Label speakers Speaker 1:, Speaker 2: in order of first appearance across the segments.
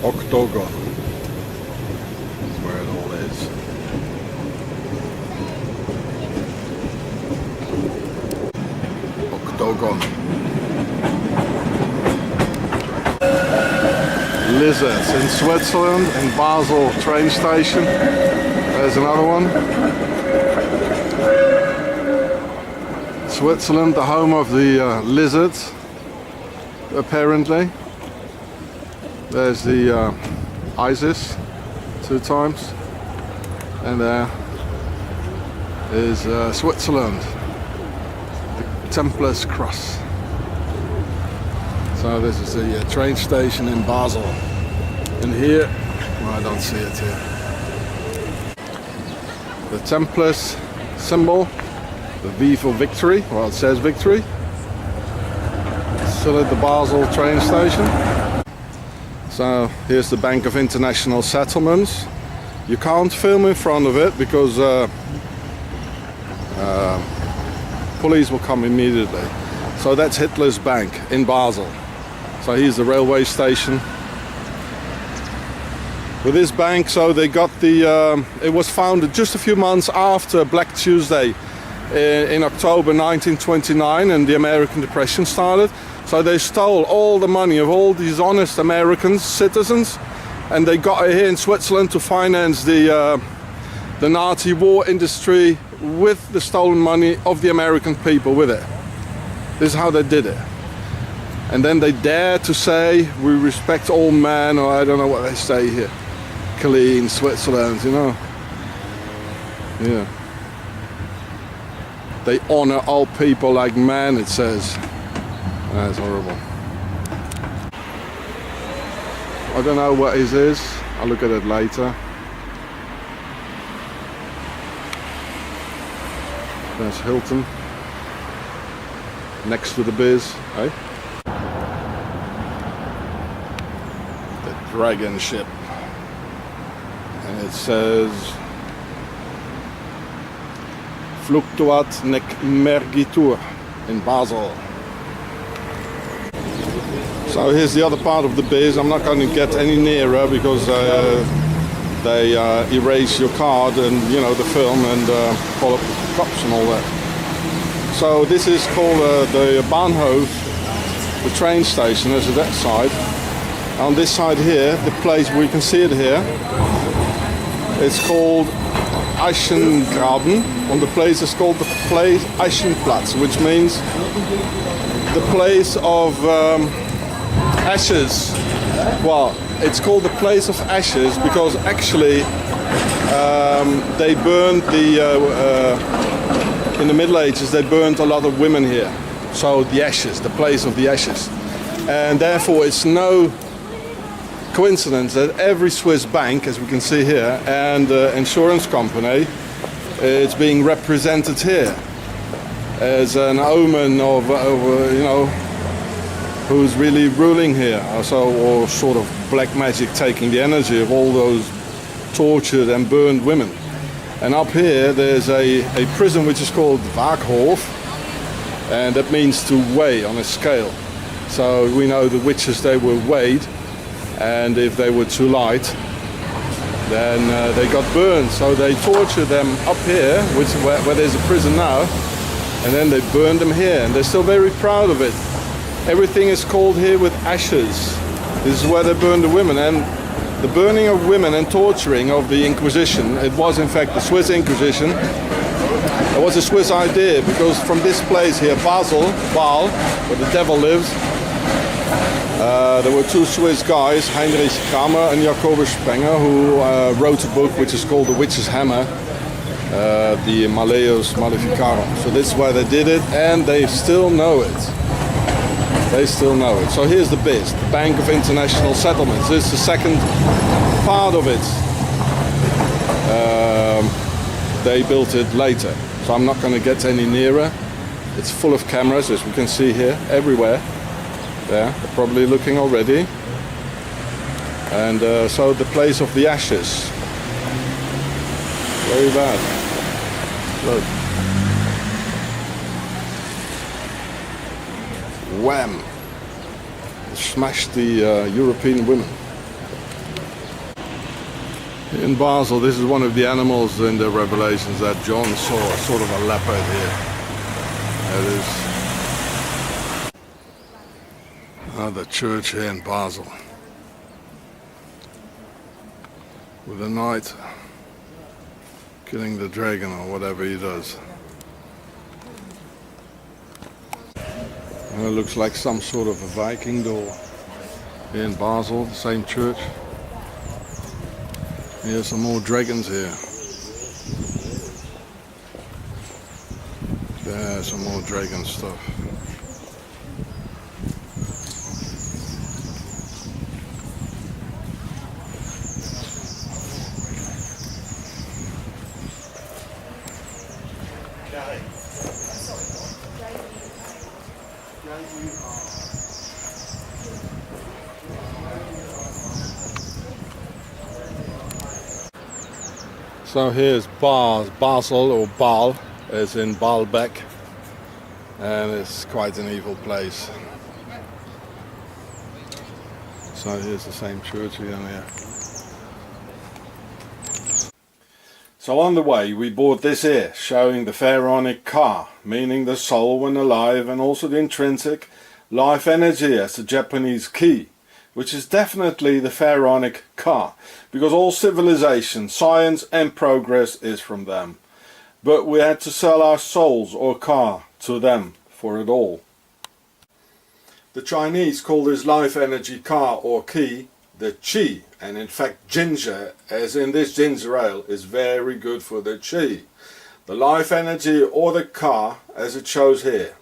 Speaker 1: Octagon. That's where it all is. Octagon. Lizards in Switzerland, in Basel train station. There's another one. Switzerland, the home of the lizards, apparently. There's the Isis 2 times, and there is Switzerland, the Templars Cross. So this is the train station in Basel, and here, well, I don't see it here, the Templars symbol, the V for victory, well, it says victory. Still at the Basel train station. So here's the Bank of International Settlements. You can't film in front of it because police will come immediately. So that's Hitler's bank in Basel. So here's the railway station. With this bank, so they got the, it was founded just a few months after Black Tuesday in October 1929, and the American Depression started. So they stole all the money of all these honest American citizens, and they got it here in Switzerland to finance the Nazi war industry with the stolen money of the American people with it. This is how they did it. And then they dare to say, we respect all men, or I don't know what they say here. Clean Switzerland, you know. Yeah. They honor all people like men, it says. That's horrible. I don't know what it is. I'll look at it later. There's Hilton. Next to the Biz, eh? The Dragon ship. And it says Fluctuat nec mergitur in Basel. So here's the other part of the Biz. I'm not going to get any nearer because they erase your card and, you know, the film, and call up the cops and all that. So this is called the Bahnhof, the train station. There's that side. On this side here, the place where you can see it here, it's called Eichengraben, and the place is called the place Eichenplatz, which means the place of ashes. Well, it's called the place of ashes because actually they burned in the Middle Ages, they burned a lot of women here. So the ashes, the place of the ashes. And therefore it's no coincidence that every Swiss bank, as we can see here, and insurance company, it's being represented here as an omen of you know, who's really ruling here, also, or sort of black magic taking the energy of all those tortured and burned women. And up here there's a prison which is called Waaghof, and that means to weigh on a scale. So we know the witches, they were weighed, and if they were too light, then they got burned. So they tortured them up here, which is where there's a prison now, and then they burned them here, and they're still very proud of it. Everything is called here with ashes. This is where they burned the women, and the burning of women and torturing of the Inquisition, it was in fact the Swiss Inquisition. It was a Swiss idea, because from this place here, Basel, where the devil lives, there were 2 Swiss guys, Heinrich Kramer and Jacobus Spenger, who wrote a book which is called The Witch's Hammer, the Malleus Maleficarum. So this is why they did it, and they still know it. They still know it. So here's the BIS, the Bank of International Settlements. This is the second part of it. They built it later, so I'm not going to get any nearer. It's full of cameras, as we can see here, everywhere. There, they're probably looking already. And so the place of the ashes. Very bad. Look. Wham! Smashed the European women. In Basel, this is one of the animals in the Revelations that John saw, sort of a leopard here. That is another church here in Basel. With a knight killing the dragon or whatever he does. And it looks like some sort of a Viking door here in Basel, the same church. Here's some more dragons here. There's some more dragon stuff. So here's Basel, or Baal, as in Baalbek, and it's quite an evil place. So here's the same church again here. So on the way we bought this here, showing the pharaonic ka, meaning the soul when alive, and also the intrinsic life energy as the Japanese ki, which is definitely the pharaonic ka, because all civilization, science and progress is from them. But we had to sell our souls, or ka, to them for it all. The Chinese call this life energy ka, or ki, the chi, and in fact ginger, as in this ginger ale, is very good for the chi. The life energy, or the ka, as it shows here.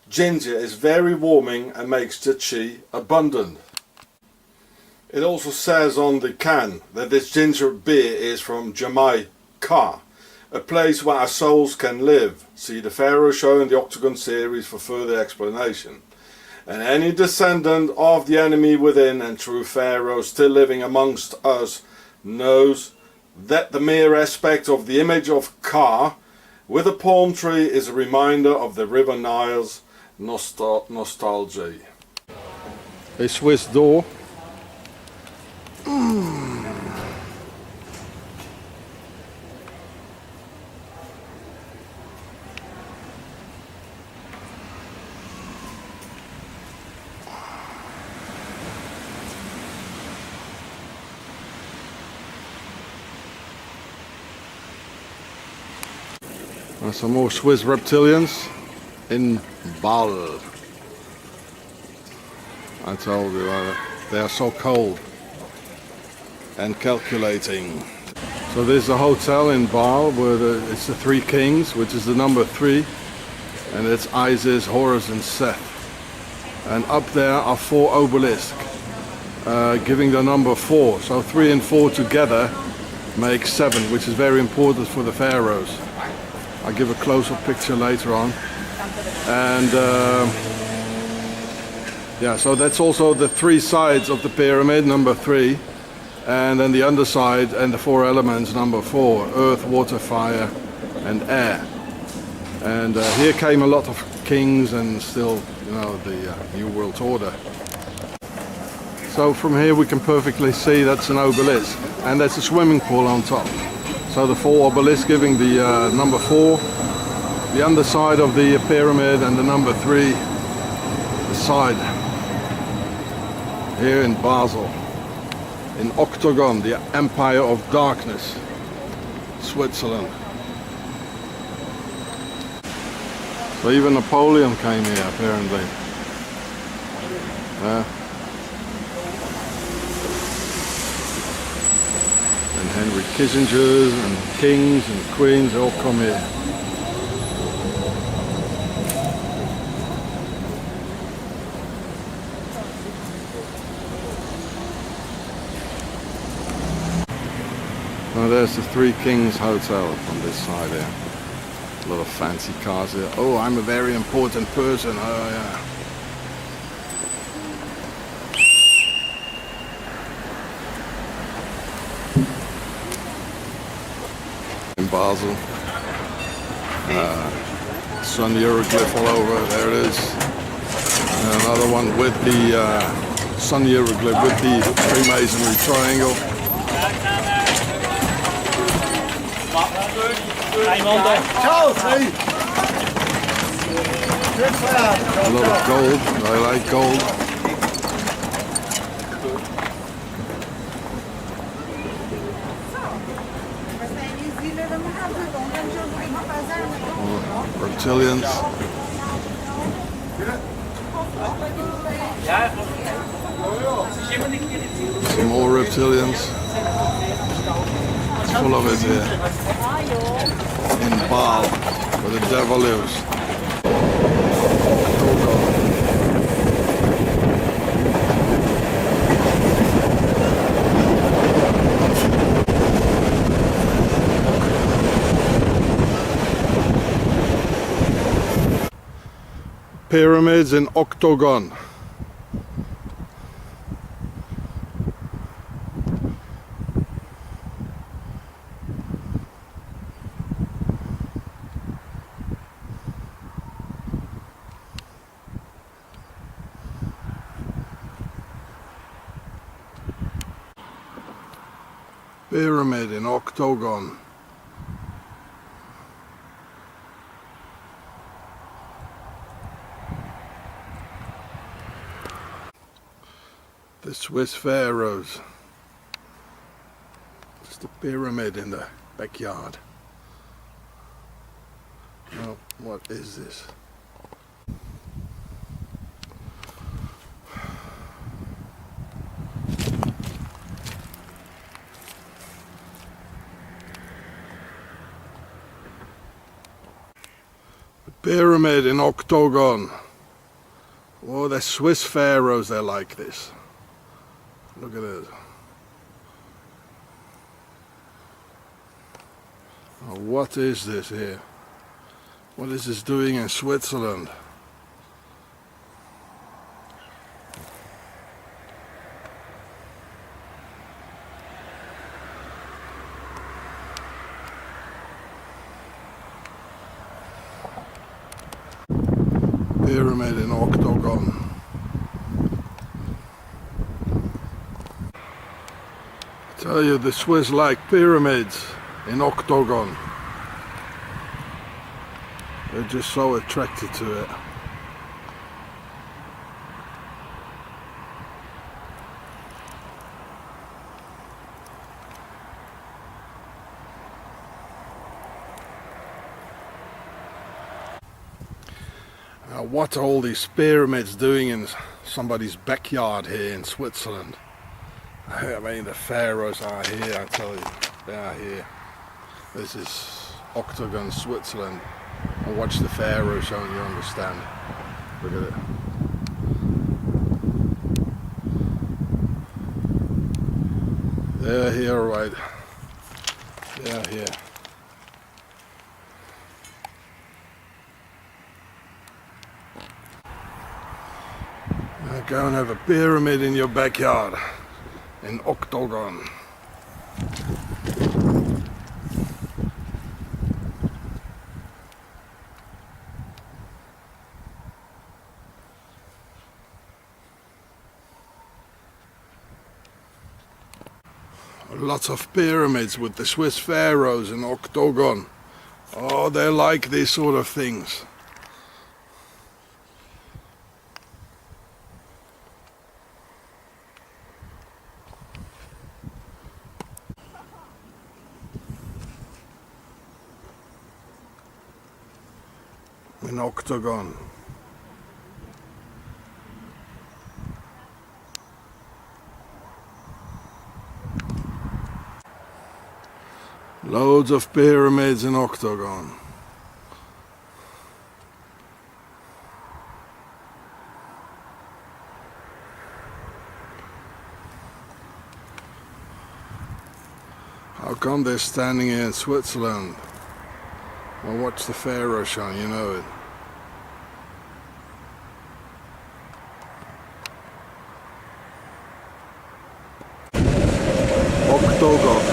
Speaker 1: Ginger is very warming and makes the chi abundant. It also says on the can that this ginger beer is from Jamaica, a place where our souls can live. See the Pharaoh show in the Octagon series for further explanation. And any descendant of the enemy within and true Pharaoh still living amongst us knows that the mere aspect of the image of Ka with a palm tree is a reminder of the River Nile's nostalgia. A Swiss door. And some more Swiss reptilians in Basel. I told you, they are so cold and calculating. So there's a hotel in Basel where it's the Three Kings, which is the number 3, and it's Isis, Horus and Seth. And up there are 4 obelisks, giving the number 4. So 3 and 4 together make 7, which is very important for the pharaohs. I'll give a close-up picture later on. And yeah, so that's also the 3 sides of the pyramid, number 3. And then the underside and the 4 elements, number 4, earth, water, fire and air. And here came a lot of kings and still, you know, the New World Order. So from here we can perfectly see that's an obelisk, and that's a swimming pool on top. So the 4 obelisks giving the number 4, the underside of the pyramid, and the number 3, the side. Here in Basel, in Octagon, the Empire of Darkness, Switzerland. So even Napoleon came here apparently. And Henry Kissingers and kings and queens all come here. Now there's the Three Kings Hotel from this side here. A lot of fancy cars here. Oh, I'm a very important person. Oh yeah. In Basel. Sun hieroglyph all over. There it is. And another one with the sun hieroglyph with the Freemasonry triangle. A lot of gold. I like gold. Reptilians. Some more reptilians. It's full of it here. In Baal, where the devil lives. Pyramids in octagon. Pyramid in octagon. The Swiss pharaohs. Just a pyramid in the backyard. Well, what is this? The pyramid in octagon. Oh, the Swiss pharaohs, they're like this. Look at it. Oh, what is this here? What is this doing in Switzerland? Pyramid in octagon. I tell you, the Swiss like pyramids in octagon. They're just so attracted to it. Now, what are all these pyramids doing in somebody's backyard here in Switzerland? I mean, the pharaohs are here, I tell you. They are here. This is octagon Switzerland. And watch the pharaoh show and you understand. Look at it. They're here, right? They're here. Now go and have a pyramid in your backyard. In octagon. Lots of pyramids with the Swiss pharaohs in octagon. Oh, they like these sort of things. In octagon. Loads of pyramids in octagon. How come they're standing here in Switzerland? Well, watch the pharaoh show, you know it. Octagon.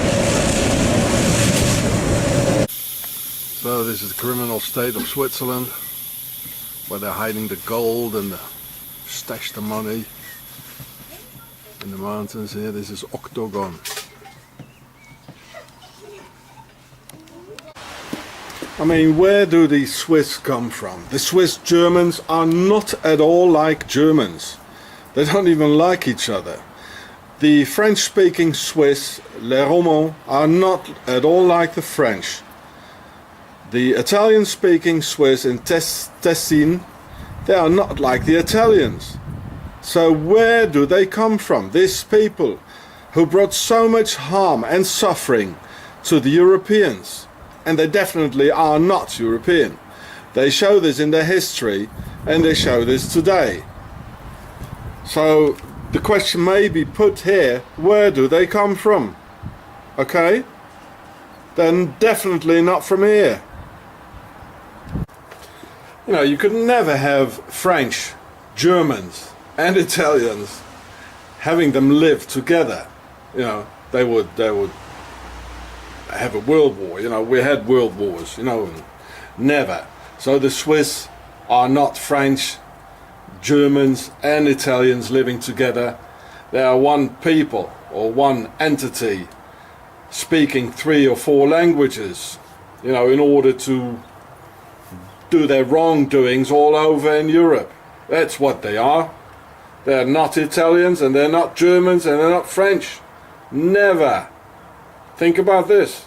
Speaker 1: So this is the criminal state of Switzerland, where they're hiding the gold and stash the money in the mountains here. This is octagon. I mean, where do these Swiss come from? The Swiss Germans are not at all like Germans. They don't even like each other. The French-speaking Swiss, les Romands, are not at all like the French. The Italian-speaking Swiss in Tessin, they are not like the Italians. So where do they come from? These people who brought so much harm and suffering to the Europeans. And they definitely are not European. They show this in their history, and they show this today. So the question may be put here, where do they come from? Okay? Then definitely not from here. You know, you could never have French, Germans and Italians having them live together. You know, they would have a world war. You know, we had world wars, you know, never. So the Swiss are not French, Germans and Italians living together. They are one people or one entity speaking 3 or 4 languages, you know, in order to do their wrongdoings all over in Europe. That's what they are. They're not Italians and they're not Germans and they're not French. Never. Think about this.